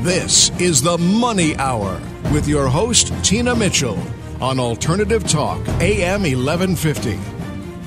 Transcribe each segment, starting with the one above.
This is the Money Hour with your host, Tina Mitchell, on Alternative Talk, AM 1150.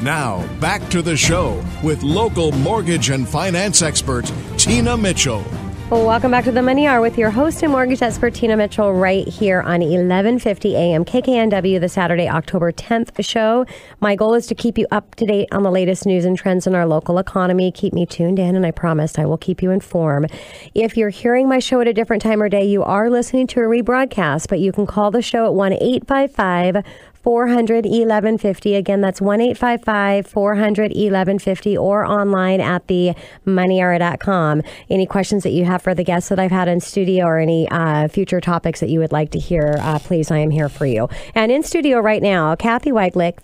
Now, back to the show with local mortgage and finance expert, Tina Mitchell. Well, welcome back to the Money Hour with your host and mortgage expert, Tina Mitchell, right here on 1150 AM KKNW, the Saturday, October 10th show. My goal is to keep you up to date on the latest news and trends in our local economy. Keep me tuned in, and I promised I will keep you informed. If you're hearing my show at a different time or day, you are listening to a rebroadcast, but you can call the show at 1-855-400-1150. Again, that's 1-855-400-1150 or online at themoneyhour.com. Any questions that you have for the guests that I've had in studio or any future topics that you would like to hear, please, I am here for you. And in studio right now, Cathy Waidelich,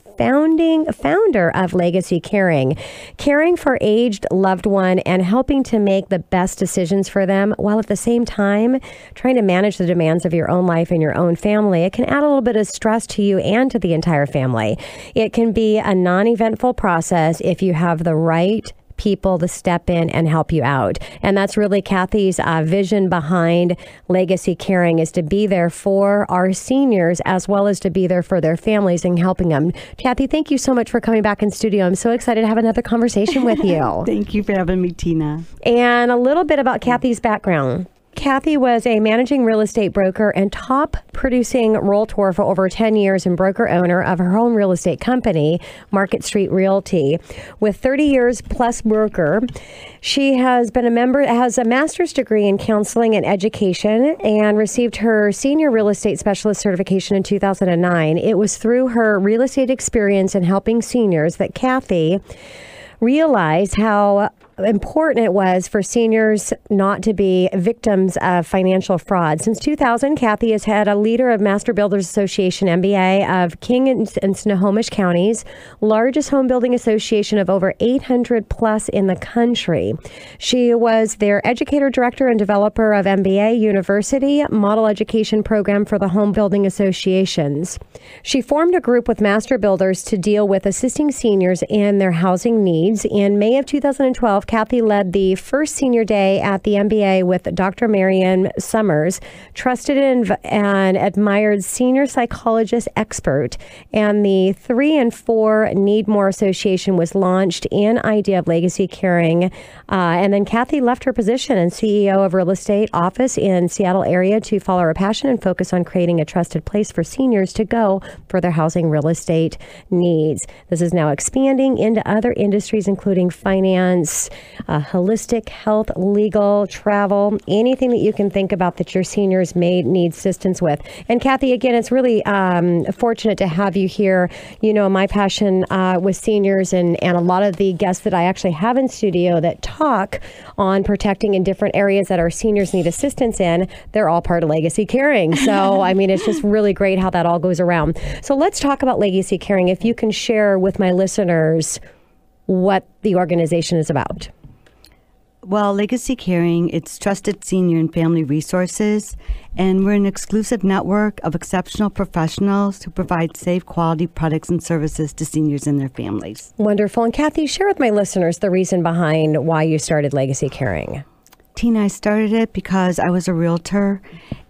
founder of LegacyCaring, caring for aged loved one and helping to make the best decisions for them while at the same time trying to manage the demands of your own life and your own family. It can add a little bit of stress to you and to the entire family. It can be a non-eventful process if you have the right people to step in and help you out. And that's really Cathy's vision behind LegacyCaring, is to be there for our seniors as well as to be there for their families and helping them. Cathy, thank you so much for coming back in studio. I'm so excited to have another conversation with you. Thank you for having me, Tina. And a little bit about Cathy's background. Cathy was a managing real estate broker and top producing Realtor for over 10 years and broker owner of her own real estate company, Street Realty. With 30 years plus broker, she has a master's degree in counseling and education and received her senior real estate specialist certification in 2009. It was through her real estate experience in helping seniors that Cathy realized how important it was for seniors not to be victims of financial fraud. Since 2000, Cathy has had a leader of Master Builders Association, MBA, of King and Snohomish counties, largest home building association of over 800 plus in the country. She was their educator, director, and developer of MBA University model education program for the home building associations. She formed a group with Master Builders to deal with assisting seniors in their housing needs. In May of 2012, Cathy led the first senior day at the MBA with Dr. Marianne Summers, trusted and admired senior psychologist expert. And the 3 and 4 Need More Association was launched in idea of LegacyCaring. And then Cathy left her position and CEO of real estate office in Seattle area to follow her passion and focus on creating a trusted place for seniors to go for their housing real estate needs. This is now expanding into other industries, including finance, holistic health, legal, travel, anything that you can think about that your seniors may need assistance with. And Cathy, again, it's really fortunate to have you here. You know, my passion with seniors and a lot of the guests that I actually have in studio that talk on protecting in different areas that our seniors need assistance in, they're all part of LegacyCaring. So, I mean, it's just really great how that all goes around. So let's talk about LegacyCaring. If you can share with my listeners what the organization is about. Well, LegacyCaring, it's trusted senior and family resources, and we're an exclusive network of exceptional professionals who provide safe, quality products and services to seniors and their families. Wonderful. And Cathy, share with my listeners the reason behind why you started LegacyCaring. Tina, I started it because I was a realtor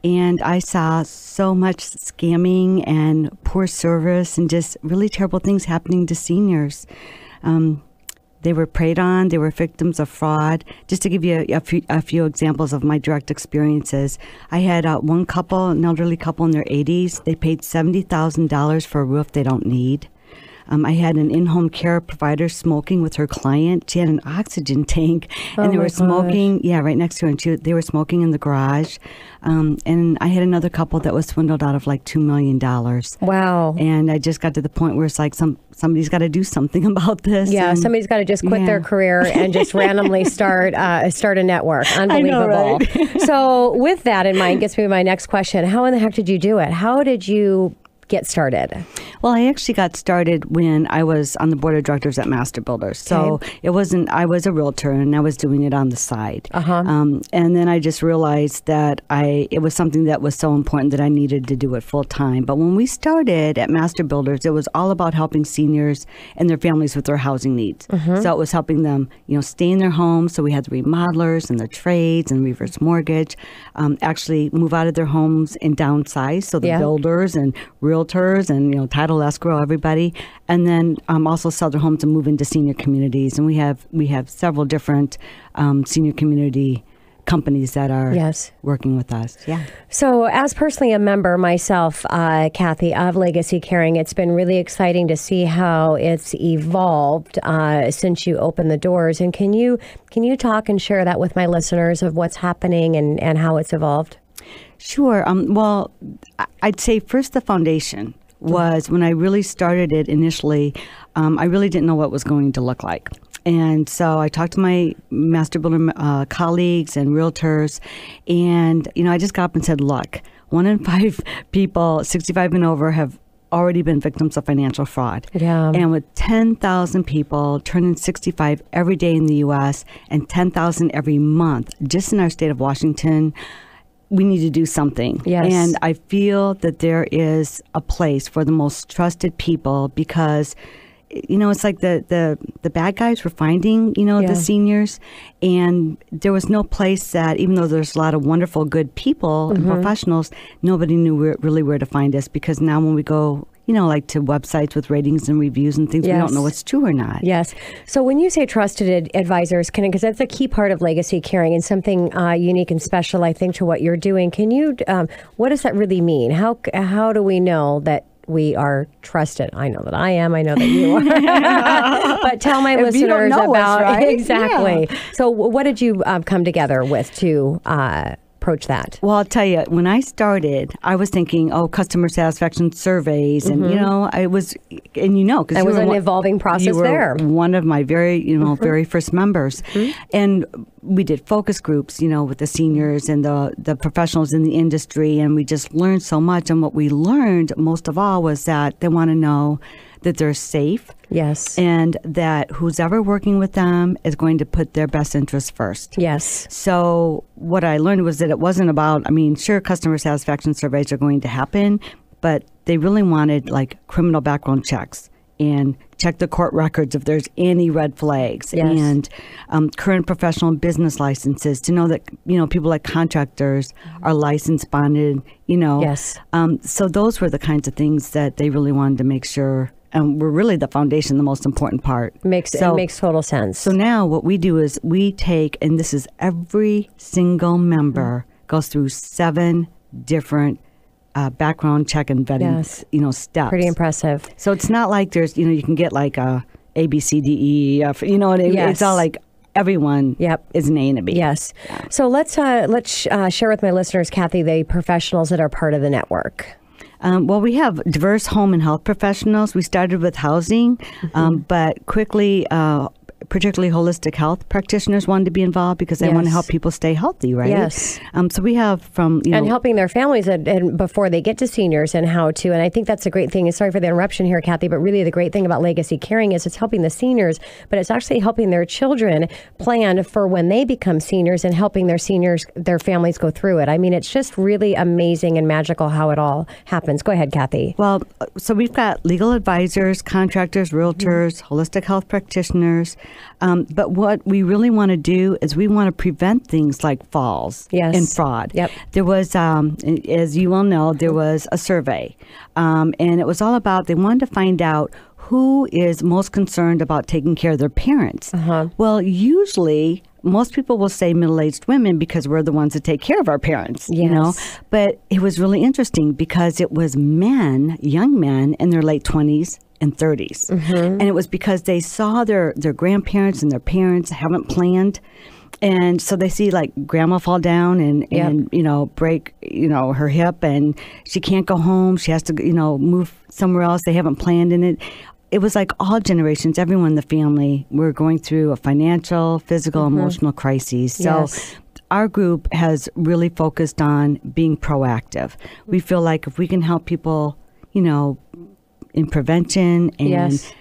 and I saw so much scamming and poor service and just really terrible things happening to seniors. They were preyed on. They were victims of fraud. Just to give you a few examples of my direct experiences, I had one couple, an elderly couple in their 80s. They paid $70,000 for a roof they don't need. I had an in-home care provider smoking with her client. She had an oxygen tank, and they were smoking, right next to her, and they were smoking in the garage. And I had another couple that was swindled out of like $2 million. Wow. And I just got to the point where it's like somebody's got to do something about this. Yeah, somebody's got to just quit their career and just randomly start a network. Unbelievable. I know, right? So with that in mind, gets me to my next question. How in the heck did you do it? How did you get started? Well, I actually got started when I was on the board of directors at Master Builders. So it wasn't, I was a realtor and I was doing it on the side. And then I just realized that it was something that was so important that I needed to do it full time. But when we started at Master Builders, it was all about helping seniors and their families with their housing needs. So it was helping them, stay in their homes. So we had the remodelers and the trades and reverse mortgage, actually move out of their homes and downsize. So the builders and realtors and, title escrow, everybody. And then also sell their homes and move into senior communities. And we have several different senior community companies that are working with us. Yeah. So as personally a member myself, Cathy, of LegacyCaring, it's been really exciting to see how it's evolved since you opened the doors. And can you talk and share that with my listeners of what's happening and how it's evolved? Sure. Well, I'd say first the foundation was when I really started it initially, I really didn't know what it was going to look like. And so I talked to my Master Builder colleagues and realtors, and, I just got up and said, look, 1 in 5 people 65 and over have already been victims of financial fraud. And with 10,000 people turning 65 every day in the U.S. and 10,000 every month, just in our state of Washington, we need to do something. And I feel that there is a place for the most trusted people because, it's like the bad guys were finding, the seniors. And there was no place that, even though there's a lot of wonderful, good people and professionals, nobody knew really where to find us. Because now when we go, like to websites with ratings and reviews and things, we don't know what's true or not. So when you say trusted advisors, because that's a key part of LegacyCaring and something unique and special, I think, to what you're doing. Can you, what does that really mean? How do we know that we are trusted? I know that I am. I know that you are. But tell my listeners about us, right? Exactly. So what did you come together with to approach that? Well, I'll tell you, when I started, I was thinking, customer satisfaction surveys, and I was, and because it was an evolving process there. One of my very, very first members, and we did focus groups, with the seniors and the professionals in the industry, and we just learned so much. And what we learned most of all was that they want to know that they're safe. And that who's ever working with them is going to put their best interests first. So what I learned was that it wasn't about, sure, customer satisfaction surveys are going to happen, but they really wanted like criminal background checks and check the court records if there's any red flags and current professional and business licenses to know that, people like contractors are licensed, bonded, So those were the kinds of things that they really wanted to make sure. And we're really the foundation, the most important part. It makes total sense. So now what we do is we take, and this is every single member goes through 7 different background check and vetting, steps. Pretty impressive. So it's not like there's, you can get like a A, B, C, D, E, F, it's all like everyone is an A and a B. So let's share with my listeners, Cathy, the professionals that are part of the network. Well, we have diverse home and health professionals. We started with housing, but quickly, particularly holistic health practitioners wanted to be involved because they want to help people stay healthy, right? So we have from, and helping their families and before they get to seniors and how to, and I think that's a great thing. And sorry for the interruption here, Cathy, but really the great thing about LegacyCaring is it's helping the seniors, but it's actually helping their children plan for when they become seniors and helping their seniors, their families go through it. It's just really amazing and magical how it all happens. Go ahead, Cathy. Well, so we've got legal advisors, contractors, realtors, holistic health practitioners. But what we really want to do is we want to prevent things like falls and fraud. There was, as you all know, there was a survey, and it was all about, they wanted to find out who is most concerned about taking care of their parents. Well, usually most people will say middle-aged women because we're the ones that take care of our parents, But it was really interesting because it was men, young men in their late 20s and 30s. And it was because they saw their grandparents and their parents haven't planned. And so they see like grandma fall down and break, her hip, and she can't go home. She has to, move somewhere else. They haven't planned in it. It was like all generations, everyone in the family were going through a financial, physical, emotional crises. So our group has really focused on being proactive. We feel like if we can help people, in prevention and Yes.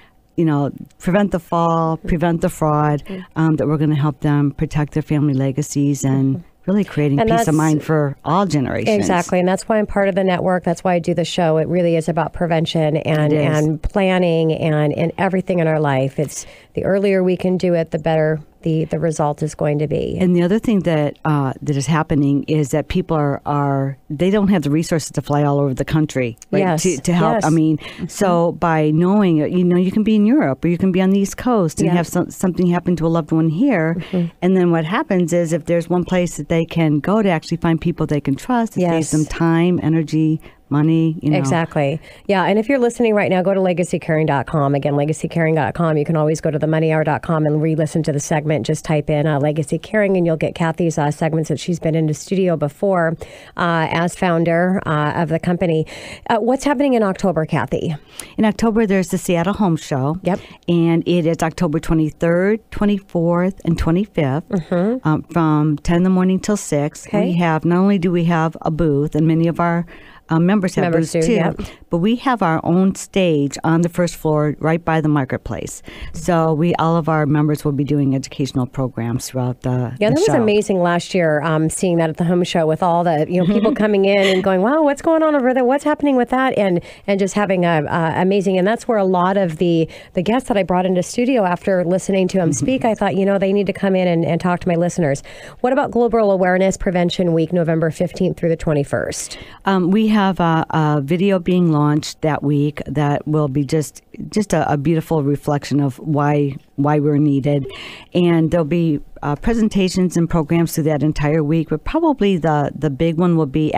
prevent the fall, prevent the fraud, that we're going to help them protect their family legacies and really creating peace of mind for all generations. Exactly. And that's why I'm part of the network. That's why I do the show. It really is about prevention and planning and everything in our life. It's the earlier we can do it, the better the result is going to be. And the other thing that is happening is that people are they don't have the resources to fly all over the country, right? Yes. To help. Yes. I mean, so by knowing, you can be in Europe or you can be on the East Coast and have something happen to a loved one here. And then what happens is if there's one place that they can go to actually find people they can trust, it saves them time, energy, money, Exactly. Yeah. And if you're listening right now, go to LegacyCaring.com. Again, LegacyCaring.com. You can always go to themoneyhour.com and re-listen to the segment. Just type in Legacy Caring and you'll get Cathy's segments that she's been in the studio before as founder of the company. What's happening in October, Cathy? In October, there's the Seattle Home Show. Yep. And it is October 23rd, 24th, and 25th from 10 in the morning till 6. Okay. Not only do we have a booth, and many of our members have booths too, but we have our own stage on the first floor right by the marketplace. So all of our members will be doing educational programs throughout the that was show. amazing last year, seeing that at the home show with all the people coming in and going, wow, what's going on over there? What's happening with that? And just having amazing. And that's where a lot of the guests that I brought into studio after listening to them speak, I thought, they need to come in and talk to my listeners. What about Global Awareness Prevention Week, November 15th through the 21st? We have a video being launched that week that will be just a beautiful reflection of why we're needed, and there'll be presentations and programs through that entire week. But probably the big one will be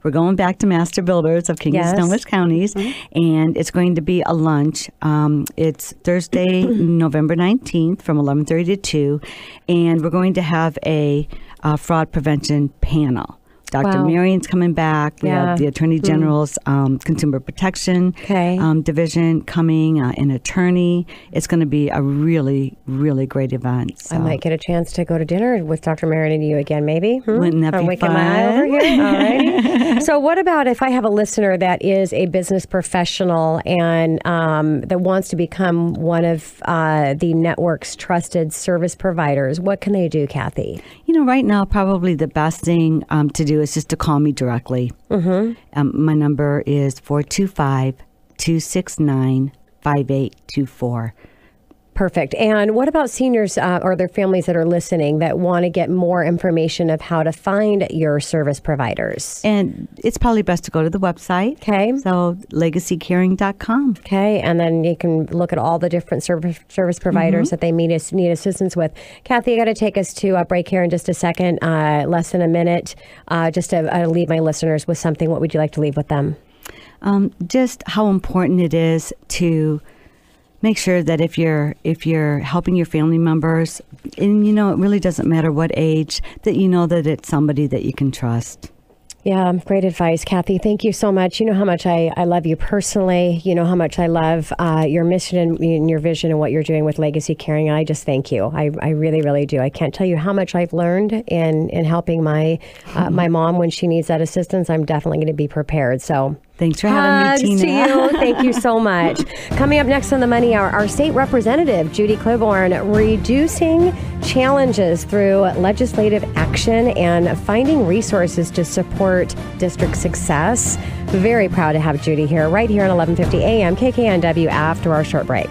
we're going back to Master Builders of King and Snohomish counties, and it's going to be a lunch. It's Thursday, November 19th from 11:30 to 2, and we're going to have a fraud prevention panel. Dr. Marion's coming back. We have the Attorney General's Consumer Protection Division coming, an attorney. It's going to be a really, really great event. So. I might get a chance to go to dinner with Dr. Marion and you again, maybe. Wouldn't that be fun? My eye over here. All right. So what about if I have a listener that is a business professional and that wants to become one of the network's trusted service providers? What can they do, Cathy? Right now, probably the best thing to do is just to call me directly. My number is 425-269-5824. Perfect. And what about seniors or their families that are listening that want to get more information of how to find your service providers? And it's probably best to go to the website. Okay. So LegacyCaring.com. Okay. And then you can look at all the different service providers that they need assistance with. Cathy, I got to take us to a break here in just a second, less than a minute, just to leave my listeners with something. What would you like to leave with them? Just how important it is to make sure that if you're helping your family members, and it really doesn't matter what age, that that it's somebody that you can trust. Yeah, great advice, Cathy. Thank you so much. You know how much I love you personally. You know how much I love your mission and your vision and what you're doing with Legacy Caring. And I just thank you. I really, really do. I can't tell you how much I've learned in helping my my mom when she needs that assistance. I'm definitely going to be prepared. So thanks for having me, Tina. To you. Thank you so much. Coming up next on the Money Hour, our state representative, Judy Claiborne, reducing challenges through legislative action and finding resources to support district success. Very proud to have Judy here, right here at 11:50 a.m. KKNW after our short break.